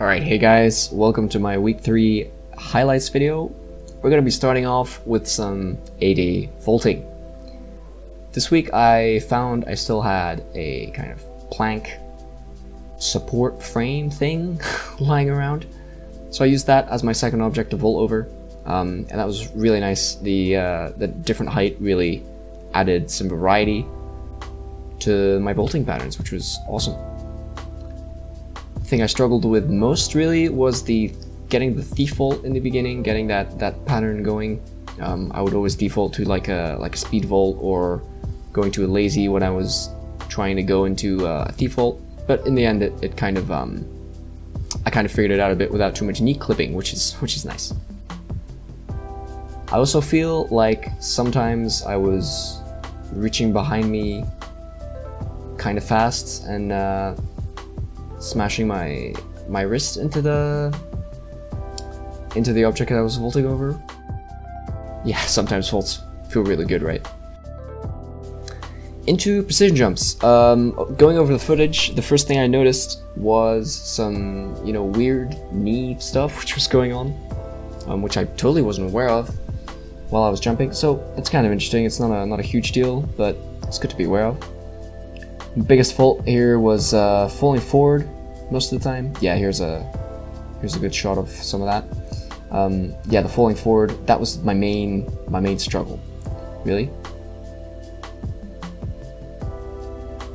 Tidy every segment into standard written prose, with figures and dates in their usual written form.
Alright, hey guys, welcome to my week 3 highlights video. We're going to be starting off with some 8A vaulting. This week I found I still had a kind of plank support frame thing lying around. So I used that as my second object to vault over, and that was really nice. The different height really added some variety to my vaulting patterns, which was awesome. The thing I struggled with most really was getting the default in the beginning, getting that pattern going. I would always default to like a speed vault or going to a lazy when I was trying to go into a default. But in the end, it kind of I kind of figured it out a bit without too much knee clipping, which is nice. I also feel like sometimes I was reaching behind me kind of fast and smashing my wrist into the object that I was vaulting over. Yeah, sometimes vaults feel really good, right? Into precision jumps. Going over the footage, the first thing I noticed was some, weird knee stuff which was going on, which I totally wasn't aware of while I was jumping. So it's kind of interesting. It's not a huge deal, but it's good to be aware of. The biggest fault here was falling forward most of the time. Yeah, here's a good shot of some of that. Yeah, the falling forward, that was my main struggle, really.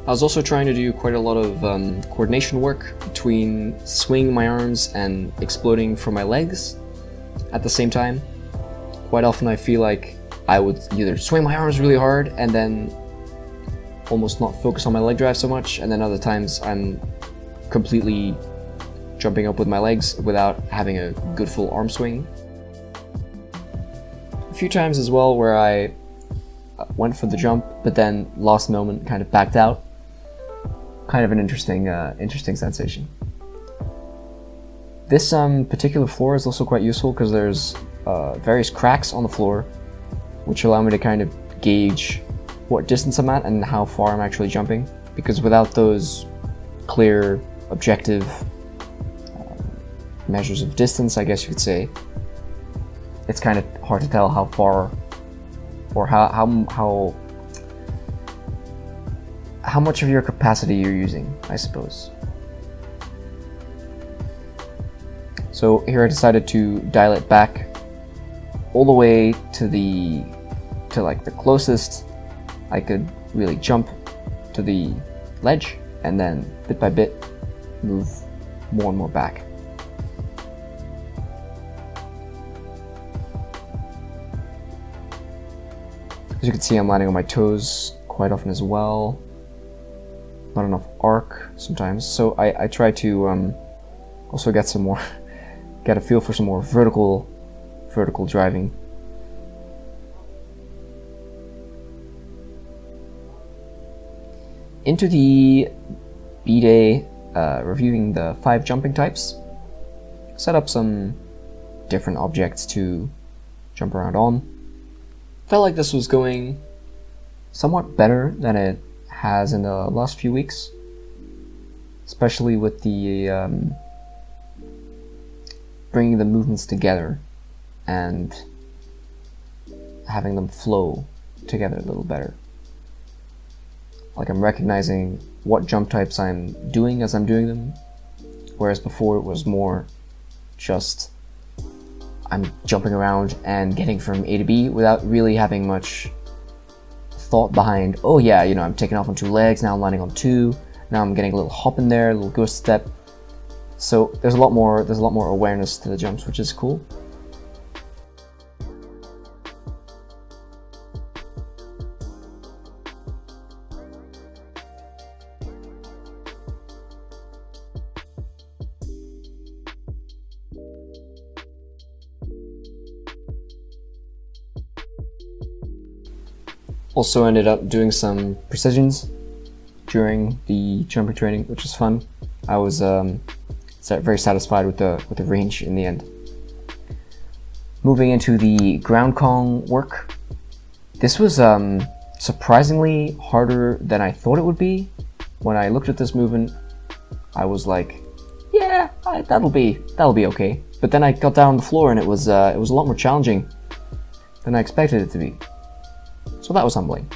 I was also trying to do quite a lot of coordination work between swinging my arms and exploding from my legs at the same time. Quite often I feel like I would either swing my arms really hard and then almost not focus on my leg drive so much, and then other times I'm completely jumping up with my legs without having a good full arm swing. A few times as well where I went for the jump but then last moment kind of backed out. Kind of an interesting sensation. This particular floor is also quite useful because there's various cracks on the floor which allow me to kind of gauge what distance I'm at and how far I'm actually jumping, because without those clear, objective measures of distance, I guess you could say, it's kind of hard to tell how far or how much of your capacity you're using, I suppose. So here I decided to dial it back all the way to like the closest I could really jump to the ledge, and then bit by bit move more and more back. As you can see, I'm landing on my toes quite often as well. Not enough arc sometimes, so I try to also get a feel for some more vertical driving. Into the B-Day, reviewing the 5 jumping types. Set up some different objects to jump around on. Felt like this was going somewhat better than it has in the last few weeks, especially with the bringing the movements together and having them flow together a little better. Like I'm recognizing what jump types I'm doing as I'm doing them, whereas before it was more just I'm jumping around and getting from A to B without really having much thought behind, oh yeah, I'm taking off on 2 legs, now I'm landing on 2, now I'm getting a little hop in there, a little ghost step. So there's a lot more awareness to the jumps, which is cool. Also ended up doing some precisions during the jumping training, which was fun. I was very satisfied with the range in the end. Moving into the ground Kong work, this was surprisingly harder than I thought it would be. When I looked at this movement, I was like, yeah, that'll be okay. But then I got down on the floor and it was a lot more challenging than I expected it to be. So that was humbling.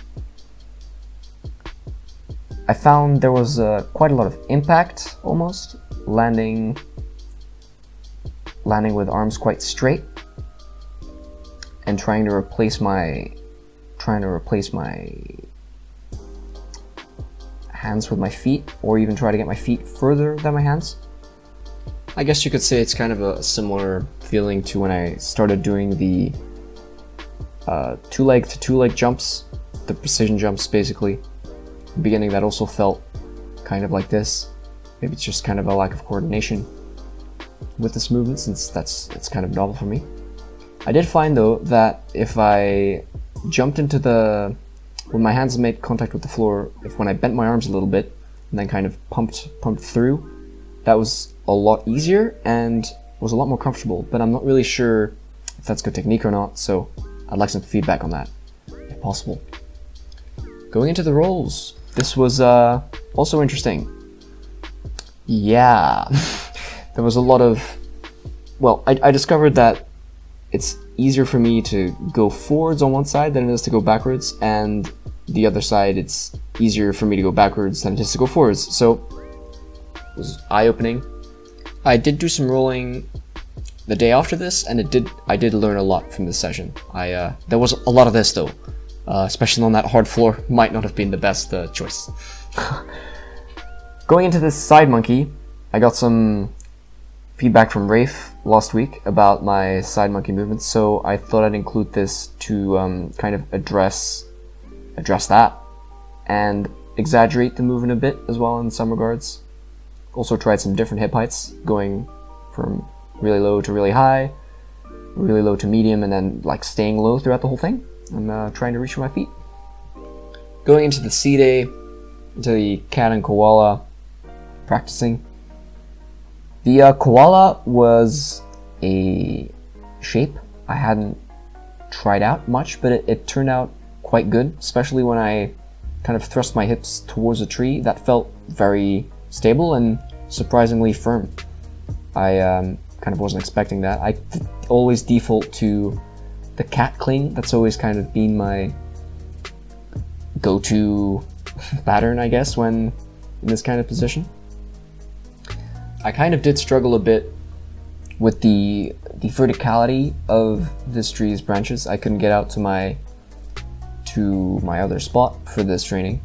I found there was quite a lot of impact, almost landing with arms quite straight, and trying to replace my hands with my feet, or even try to get my feet further than my hands. I guess you could say it's kind of a similar feeling to when I started doing the two-leg to two-leg jumps, the precision jumps basically. In the beginning that also felt kind of like this. Maybe it's just kind of a lack of coordination with this movement, since it's kind of novel for me. I did find though that if I jumped into when my hands made contact with the floor, when I bent my arms a little bit and then kind of pumped through, that was a lot easier and was a lot more comfortable. But I'm not really sure if that's good technique or not, so I'd like some feedback on that, if possible. Going into the rolls, this was also interesting. Yeah, there was a lot of, well, I discovered that it's easier for me to go forwards on one side than it is to go backwards, and the other side it's easier for me to go backwards than it is to go forwards. So it was eye-opening. I did do some rolling the day after this, and I did learn a lot from this session. There was a lot of this though, especially on that hard floor. Might not have been the best choice. Going into this side monkey, I got some feedback from Rafe last week about my side monkey movements, so I thought I'd include this to kind of address that and exaggerate the movement a bit as well in some regards. Also tried some different hip heights, going from really low to really high, really low to medium, and then like staying low throughout the whole thing. I'm trying to reach for my feet. Going into the C-Day, into the cat and koala, practicing. The koala was a shape I hadn't tried out much, but it turned out quite good, especially when I kind of thrust my hips towards a tree. That felt very stable and surprisingly firm. I kind of wasn't expecting that. I always default to the cat cling. That's always kind of been my go-to pattern, I guess, when in this kind of position. I kind of did struggle a bit with the verticality of this tree's branches. I couldn't get out to my other spot for this training,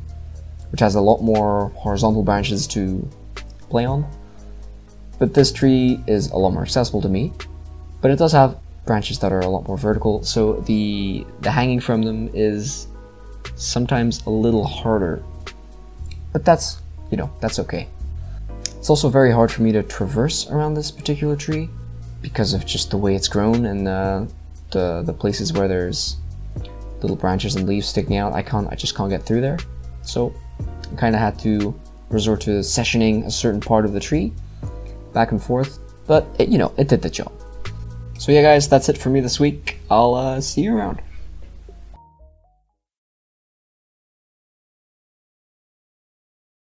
which has a lot more horizontal branches to play on. But this tree is a lot more accessible to me, but it does have branches that are a lot more vertical, so the hanging from them is sometimes a little harder. But that's okay. It's also very hard for me to traverse around this particular tree because of just the way it's grown and the places where there's little branches and leaves sticking out. I just can't get through there. So I kind of had to resort to sessioning a certain part of the tree back and forth, but it did the job. So yeah guys, that's it for me this week. I'll see you around.